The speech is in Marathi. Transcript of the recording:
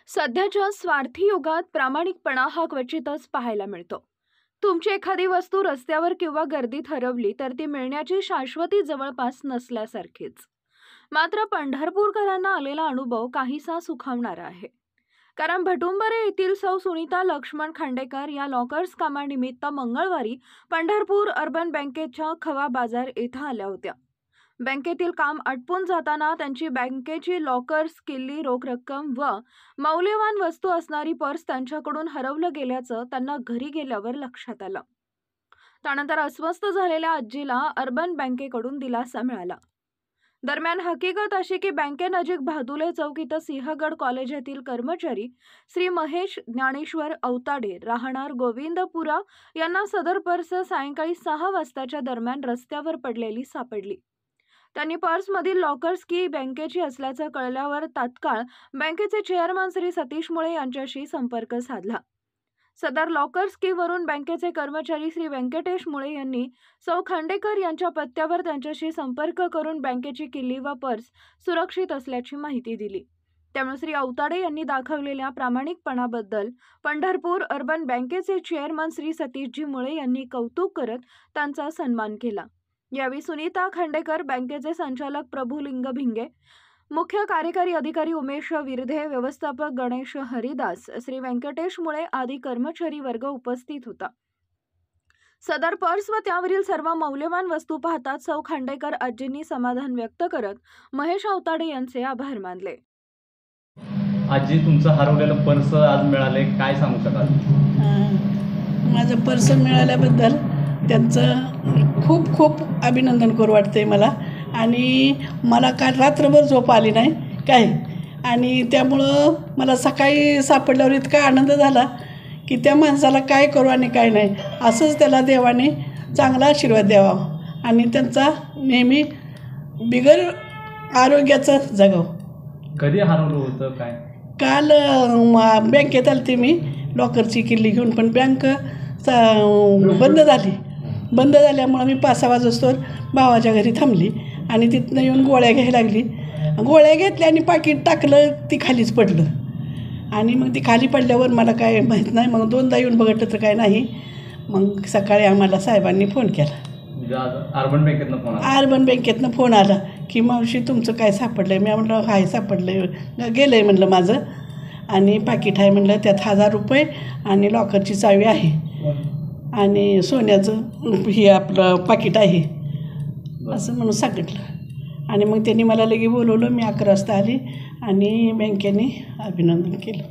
सध्याच्या स्वार्थी युगात प्रामाणिकपणा हा क्वचितच पाहायला मिळतो. तुमची एखादी वस्तू रस्त्यावर किंवा गर्दीत हरवली तर ती मिळण्याची शाश्वती जवळपास नसल्यासारखीच. मात्र पंढरपूरकरांना आलेला अनुभव काहीसा सुखावणारा आहे. कारण भटुंबरे येथील सौ सुनीता लक्ष्मण खांडेकर या लॉकर्स कामानिमित्त मंगळवारी पंढरपूर अर्बन बँकेच्या खवा बाजार येथे आल्या होत्या. बँकेतील काम आटपून जाताना त्यांची बँकेची लॉकर्स, किल्ली, रोख रक्कम व मौल्यवान वस्तू असणारी पर्स त्यांच्याकडून हरवलं गेल्याचं त्यांना घरी गेल्यावर लक्षात आलं. त्यानंतर अस्वस्थ झालेल्या आजीला अर्बन बँकेकडून दिलासा मिळाला. दरम्यान हकीकत अशी की बँकेनजीक भादुले चौक इथं सिंहगड कॉलेज येथील कर्मचारी श्री महेश ज्ञानेश्वर अवताडे राहणार गोविंदपुरा यांना सदर पर्स सायंकाळी 6 वाजताच्या दरम्यान रस्त्यावर पडलेली सापडली. त्यांनी पर्समधील लॉकर्स की बँकेची असल्याचं कळल्यावर तात्काळ बँकेचे चेअरमन श्री सतीश मुळे यांच्याशी संपर्क साधला. सदर लॉकर्स की वरून बँकेचे कर्मचारी श्री व्यंकटेश मुळे यांनी सौ खांडेकर यांच्या पत्त्यावर त्यांच्याशी संपर्क करून बँकेची किल्ली व पर्स सुरक्षित असल्याची माहिती दिली. त्यामुळे श्री अवताडे यांनी दाखवलेल्या प्रामाणिकपणाबद्दल पंढरपूर अर्बन बँकेचे चेअरमन श्री सतीशजी मुळे यांनी कौतुक करत त्यांचा सन्मान केला. यावेळी सुनीता खांडेकर, बँकेचे संचालक प्रभुलिंग भिंगे, मुख्य कार्यकारी अधिकारी उमेश विरधे, व्यवस्थापक गणेश हरिदास, श्री व्यंकटेश मुळे आदी कर्मचारी वर्ग उपस्थित होता. सदर पर्स व त्यावरील सर्व मौल्यवान वस्तू पाहतात सौ खांडेकर आजींनी समाधान व्यक्त करत महेश अवताडे यांचे आभार मानले. आजी, तुमचं हरवलेलं पर्स आज मिळाले, काय सांगू शकाल? माझं पर्स मिळाल्याबद्दल त्यांचं खूप खूप अभिनंदन करू वाटते मला. आणि मला काल रात्रभर झोप आली नाही काय, आणि त्यामुळं मला सकाळी सापडल्यावर इतका आनंद झाला की त्या माणसाला काय करू आणि काय नाही, असंच त्याला देवाने चांगला आशीर्वाद द्यावा आणि त्यांचा नेहमी बिगर आरोग्याचं जगावं. कधी हरवलं होतं काय? काल बँकेत आलते मी लॉकरची किल्ली घेऊन, पण बँक बंद झाल्यामुळं मी 5-6 वाजता भावाच्या घरी थांबली आणि तिथनं येऊन गोळ्या घ्यायला लागली. गोळ्या घेतल्या आणि पाकीट टाकलं, ती खालीच पडलं. आणि मग ती खाली पडल्यावर मला काय माहीत नाही, मग 2दा येऊन बघितलं तर काय नाही. मग सकाळी आम्हाला साहेबांनी फोन केला, अर्बन बँकेतनं फोन आला की मावशी तुमचं काय सापडलं आहे. मी म्हणलं हाय सापडलं आहे, गेलं आहे म्हणलं माझं, आणि पाकीट आहे म्हणलं, त्यात 1000 रुपये आणि लॉकरची चावी आहे आणि सोन्याचं हे आपलं पाकीट आहे असं म्हणून सांगितलं. आणि मग त्यांनी मला लगे बोलवलं. मी 11 वाजता आली आणि बँकेने अभिनंदन केलं.